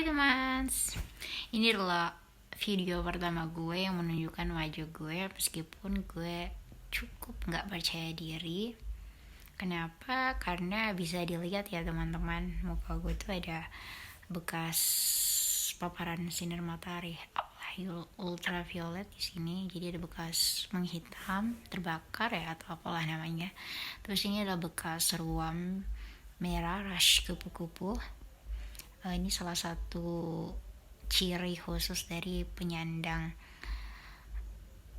Hai teman, ini adalah video pertama gue yang menunjukkan wajah gue meskipun gue cukup gak percaya diri. Kenapa? Karena bisa dilihat ya teman-teman, muka gue tuh ada bekas paparan sinar matahari ultraviolet di sini. Jadi ada bekas menghitam, terbakar ya atau apalah namanya. Terus ini ada bekas ruam merah, rash kupu-kupu. Ini salah satu ciri khusus dari penyandang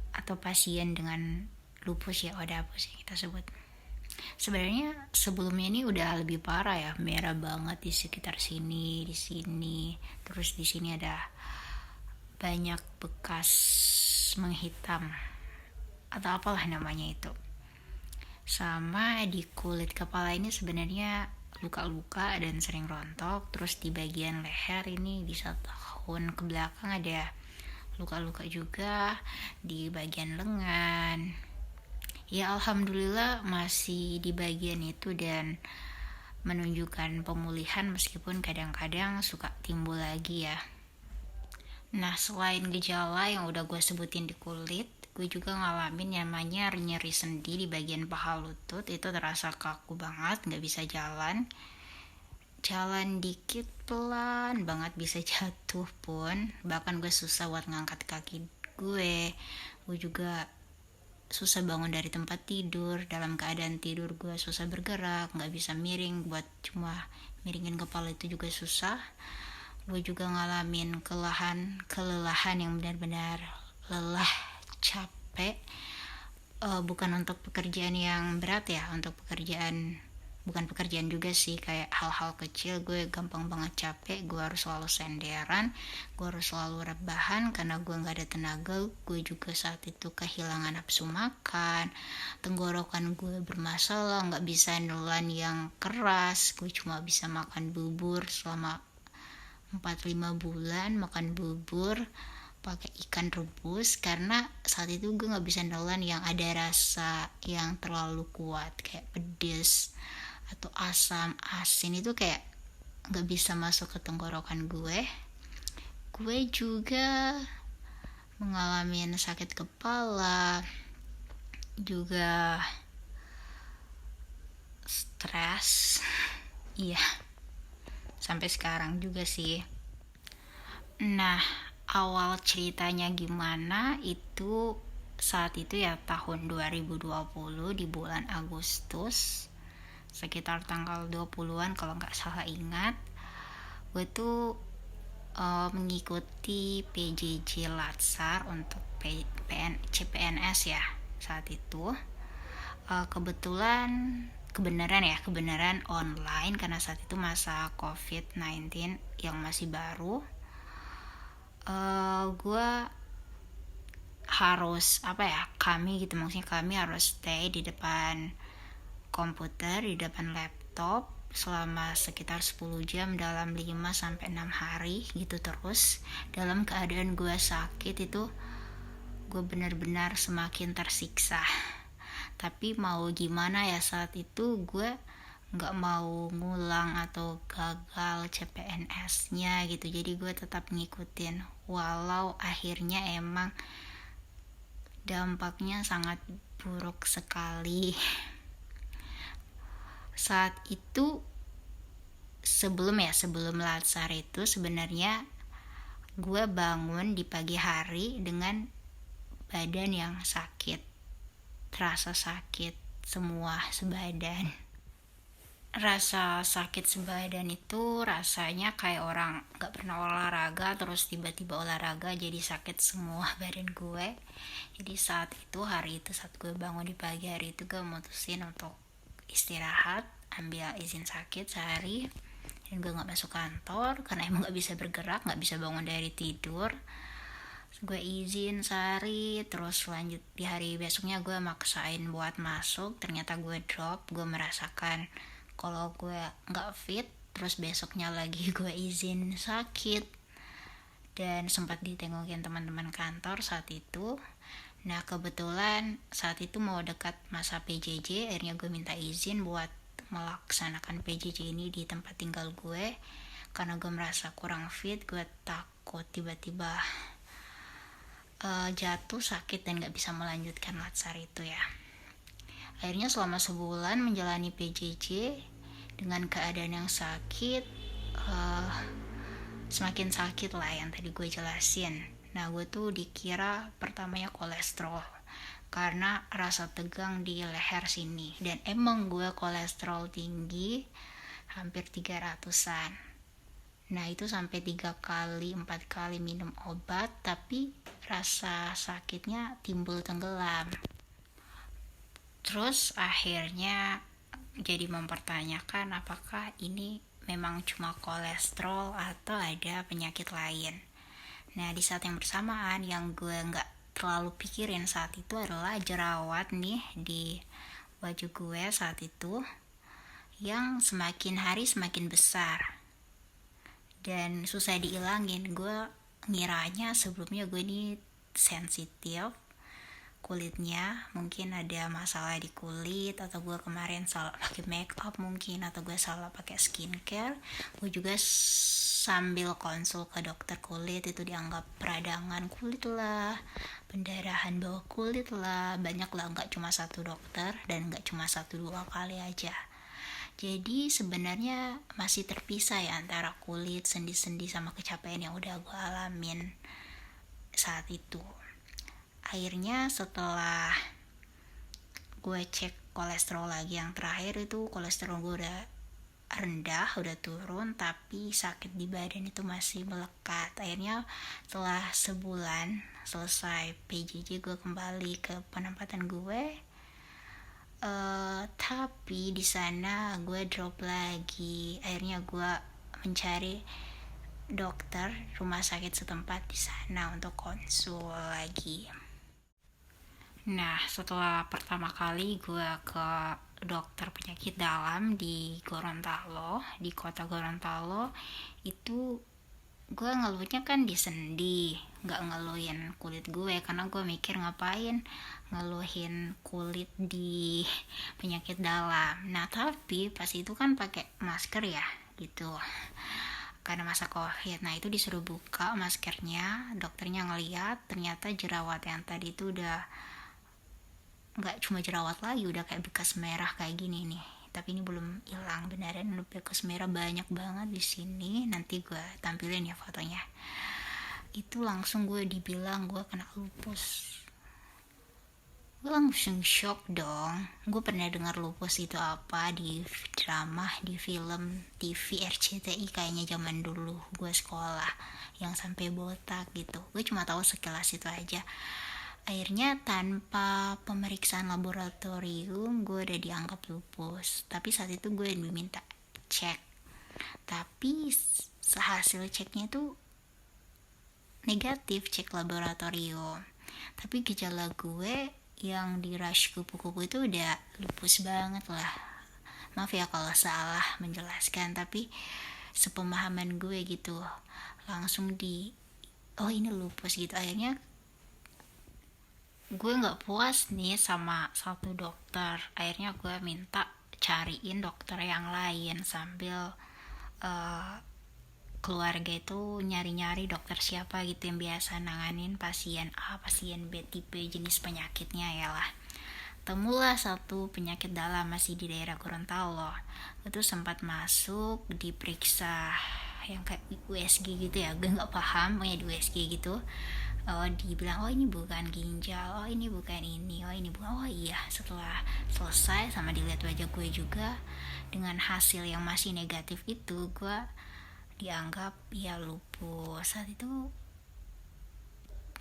atau pasien dengan lupus ya, odapus yang kita sebut. Sebenarnya sebelumnya ini udah lebih parah ya, merah banget di sekitar sini, di sini. Terus di sini ada banyak bekas menghitam atau apalah namanya itu. Sama di kulit kepala ini sebenarnya luka-luka dan sering rontok. Terus di bagian leher ini di 1 tahun ke belakang ada luka-luka juga di bagian lengan. Ya alhamdulillah masih di bagian itu dan menunjukkan pemulihan meskipun kadang-kadang suka timbul lagi ya. Nah selain gejala yang udah gue sebutin di kulit, gue juga ngalamin namanya nyeri sendi di bagian paha lutut. Itu terasa kaku banget, gak bisa jalan dikit pelan banget bisa jatuh pun. Bahkan gue susah buat ngangkat kaki gue juga susah bangun dari tempat tidur. Dalam keadaan tidur gue susah bergerak, gak bisa miring, buat cuma miringin kepala itu juga susah. Gue juga ngalamin kelelahan yang benar-benar lelah, capek. Bukan untuk pekerjaan yang berat ya, bukan pekerjaan juga sih, kayak hal-hal kecil gue gampang banget capek. Gue harus selalu senderan, gue harus selalu rebahan karena gue gak ada tenaga. Gue juga saat itu kehilangan nafsu makan, tenggorokan gue bermasalah, gak bisa nelan yang keras. Gue cuma bisa makan bubur selama 4-5 bulan, makan bubur pakai ikan rebus karena saat itu gue nggak bisa nelan yang ada rasa yang terlalu kuat kayak pedes atau asam asin. Itu kayak nggak bisa masuk ke tenggorokan gue juga mengalami sakit kepala, juga stres iya, sampai sekarang juga sih. Nah awal ceritanya gimana itu, saat itu ya tahun 2020 di bulan Agustus sekitar tanggal 20-an kalau nggak salah ingat. Gue tuh mengikuti PJJ Latsar untuk CPNS ya saat itu. Kebenaran online karena saat itu masa COVID-19 yang masih baru. Gue harus kami harus stay di depan komputer, di depan laptop selama sekitar 10 jam dalam 5-6 hari gitu terus. Dalam keadaan gue sakit itu gue benar-benar semakin tersiksa. Tapi mau gimana ya, saat itu gue gak mau ngulang atau gagal CPNS-nya gitu. Jadi gue tetap ngikutin walau akhirnya emang dampaknya sangat buruk sekali. Saat itu sebelum Latsar itu sebenarnya gue bangun di pagi hari dengan badan yang sakit, terasa sakit semua sebadan. Rasa sakit sebadan itu rasanya kayak orang gak pernah olahraga terus tiba-tiba olahraga jadi sakit semua badan gue. Jadi saat gue bangun di pagi hari itu gue mutusin untuk istirahat, ambil izin sakit sehari, dan gue gak masuk kantor karena emang gak bisa bergerak, gak bisa bangun dari tidur. Gue izin sehari, terus lanjut di hari besoknya gue maksain buat masuk, ternyata gue drop. Gue merasakan kalau gue gak fit, terus besoknya lagi gue izin sakit dan sempat ditengokin teman-teman kantor saat itu. Nah kebetulan saat itu mau dekat masa PJJ, akhirnya gue minta izin buat melaksanakan PJJ ini di tempat tinggal gue karena gue merasa kurang fit. Gue takut tiba-tiba jatuh sakit dan gak bisa melanjutkan latsar itu ya. Akhirnya selama sebulan menjalani PJJ dengan keadaan yang sakit, semakin sakit lah yang tadi gue jelasin. Nah, gue tuh dikira pertamanya kolesterol karena rasa tegang di leher sini, dan emang gue kolesterol tinggi hampir 300-an. Nah, itu sampai 3 kali 4 kali minum obat, tapi rasa sakitnya timbul tenggelam. Terus akhirnya jadi mempertanyakan apakah ini memang cuma kolesterol atau ada penyakit lain. Nah, di saat yang bersamaan yang gue gak terlalu pikirin saat itu adalah jerawat nih di baju gue saat itu yang semakin hari semakin besar dan susah diilangin. Gue ngiranya sebelumnya gue ini sensitif kulitnya, mungkin ada masalah di kulit, atau gue kemarin salah pakai make up mungkin, atau gue salah pakai skincare. Gue juga sambil konsul ke dokter kulit itu dianggap peradangan kulit lah, pendarahan bawah kulit lah, banyak lah, nggak cuma satu dokter dan nggak cuma 1-2 kali aja. Jadi sebenarnya masih terpisah ya antara kulit, sendi-sendi sama kecapean yang udah gue alamin saat itu. Akhirnya setelah gue cek kolesterol lagi yang terakhir, itu kolesterol gue udah rendah, udah turun, tapi sakit di badan itu masih melekat. Akhirnya setelah sebulan selesai PJJ, gue kembali ke penempatan gue. Tapi di sana gue drop lagi. Akhirnya gue mencari dokter rumah sakit setempat di sana untuk konsul lagi. Nah, setelah pertama kali gue ke dokter penyakit dalam di Gorontalo, di kota Gorontalo, itu gue ngeluhnya kan di sendi, nggak ngeluhin kulit gue, karena gue mikir ngapain ngeluhin kulit di penyakit dalam. Nah, tapi pas itu kan pakai masker ya gitu karena masa COVID. Nah, itu disuruh buka maskernya, dokternya ngeliat ternyata jerawat yang tadi itu udah nggak cuma jerawat lagi, udah kayak bekas merah kayak gini nih. Tapi ini belum hilang beneran, bekas merah banyak banget di sini. Nanti gue tampilin ya fotonya. Itu langsung gue dibilang gue kena lupus. Gue langsung shock dong. Gue pernah dengar lupus itu apa di drama, di film TV RCTI kayaknya zaman dulu gue sekolah, yang sampai botak gitu. Gue cuma tahu sekilas itu aja. Akhirnya tanpa pemeriksaan laboratorium gue udah dianggap lupus. Tapi saat itu gue diminta cek, tapi hasil ceknya tuh negatif, cek laboratorium. Tapi gejala gue yang di rush kupu-kupu itu udah lupus banget lah. Maaf ya kalau salah menjelaskan, tapi sepemahaman gue gitu, langsung oh ini lupus gitu. Akhirnya gue nggak puas nih sama satu dokter. Akhirnya gue minta cariin dokter yang lain sambil keluarga itu nyari-nyari dokter siapa gitu yang biasa nanganin pasien A, pasien B, tipe jenis penyakitnya ya lah. Temulah satu penyakit dalam masih di daerah Gorontalo. Itu sempat masuk diperiksa yang kayak USG gitu ya, gue nggak paham punya di USG gitu. Dibilang ini bukan ginjal, ini bukan ini, ini bukan. Iya, setelah selesai sama dilihat wajah gue juga dengan hasil yang masih negatif itu, gue dianggap ya lupus. Saat itu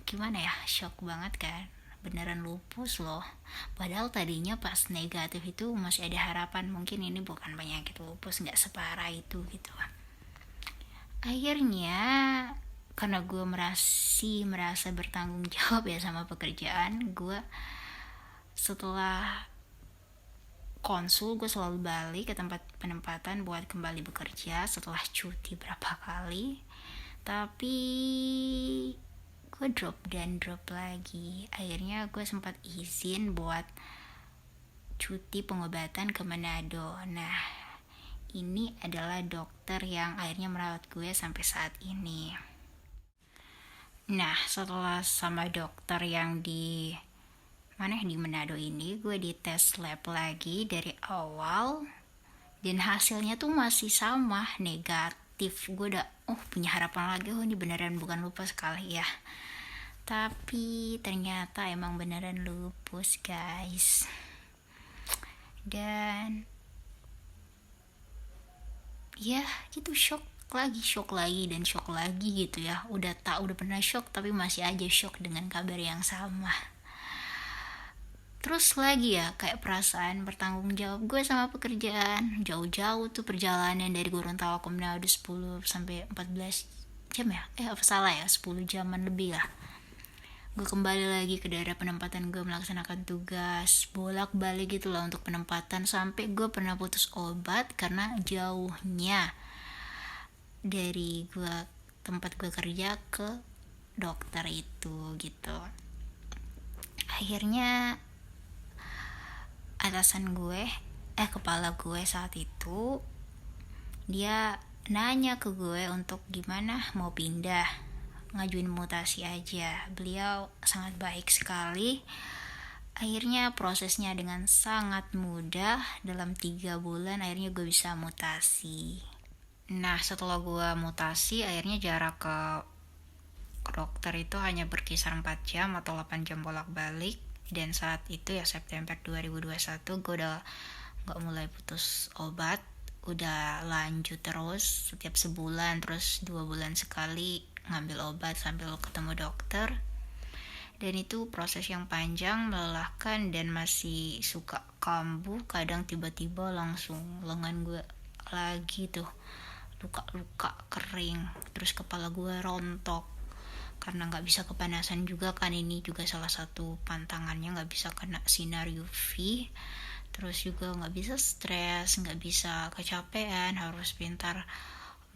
gimana ya, shock banget kan, beneran lupus loh. Padahal tadinya pas negatif itu masih ada harapan, mungkin ini bukan penyakit lupus, nggak separah itu gitu. Akhirnya karena gue merasa bertanggung jawab ya sama pekerjaan gue, setelah konsul gue selalu balik ke tempat penempatan buat kembali bekerja setelah cuti berapa kali. Tapi gue drop lagi. Akhirnya gue sempat izin buat cuti pengobatan ke Manado. Nah, ini adalah dokter yang akhirnya merawat gue sampai saat ini. Nah, setelah sama dokter yang di Manado ini, gue dites lab lagi dari awal dan hasilnya tuh masih sama, negatif. Gue udah punya harapan lagi, ini beneran bukan lupus kali ya. Tapi ternyata emang beneran lupus, guys. Dan ya gitu, shock lagi dan shock lagi gitu ya. Udah pernah shock tapi masih aja shock dengan kabar yang sama. Terus lagi ya, kayak perasaan bertanggung jawab gue sama pekerjaan. Jauh-jauh tuh perjalanan dari Gorontalo ke Manado 10 sampai 14 jam ya? Apa salah ya? 10 jaman lebih lah. Gue kembali lagi ke daerah penempatan gue melaksanakan tugas, bolak-balik gitu lah untuk penempatan, sampai gue pernah putus obat karena jauhnya dari tempat gue kerja ke dokter itu gitu. Akhirnya atasan gue, kepala gue saat itu, dia nanya ke gue untuk gimana mau pindah, ngajuin mutasi aja. Beliau sangat baik sekali. Akhirnya prosesnya dengan sangat mudah, dalam 3 bulan akhirnya gue bisa mutasi. Nah, setelah gue mutasi, akhirnya jarak ke dokter itu hanya berkisar 4 jam atau 8 jam bolak-balik. Dan saat itu ya September 2021, gue udah gak mulai putus obat, udah lanjut terus setiap sebulan, terus 2 bulan sekali ngambil obat sambil ketemu dokter. Dan itu proses yang panjang, melelahkan, dan masih suka kambuh. Kadang tiba-tiba langsung lengan gue lagi tuh luka-luka kering, terus kepala gue rontok karena gak bisa kepanasan juga kan. Ini juga salah satu pantangannya, gak bisa kena sinar UV. Terus juga gak bisa stres, gak bisa kecapean, harus pintar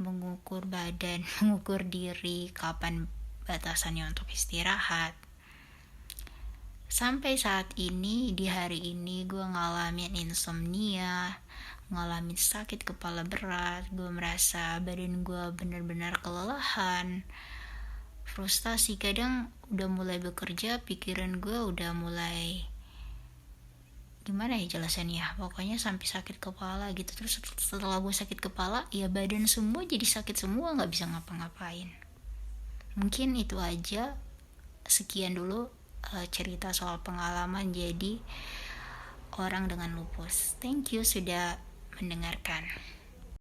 mengukur badan, mengukur diri, kapan batasannya untuk istirahat. Sampai saat ini, di hari ini gue ngalamin insomnia, ngalamin sakit kepala berat, gue merasa badan gue benar-benar kelelahan, frustasi. Kadang udah mulai bekerja, pikiran gue udah mulai gimana ya jelasannya, pokoknya sampai sakit kepala gitu. Terus setelah gue sakit kepala, ya badan semua jadi sakit semua, gak bisa ngapa-ngapain. Mungkin itu aja, sekian dulu cerita soal pengalaman jadi orang dengan lupus. Thank you sudah mendengarkan.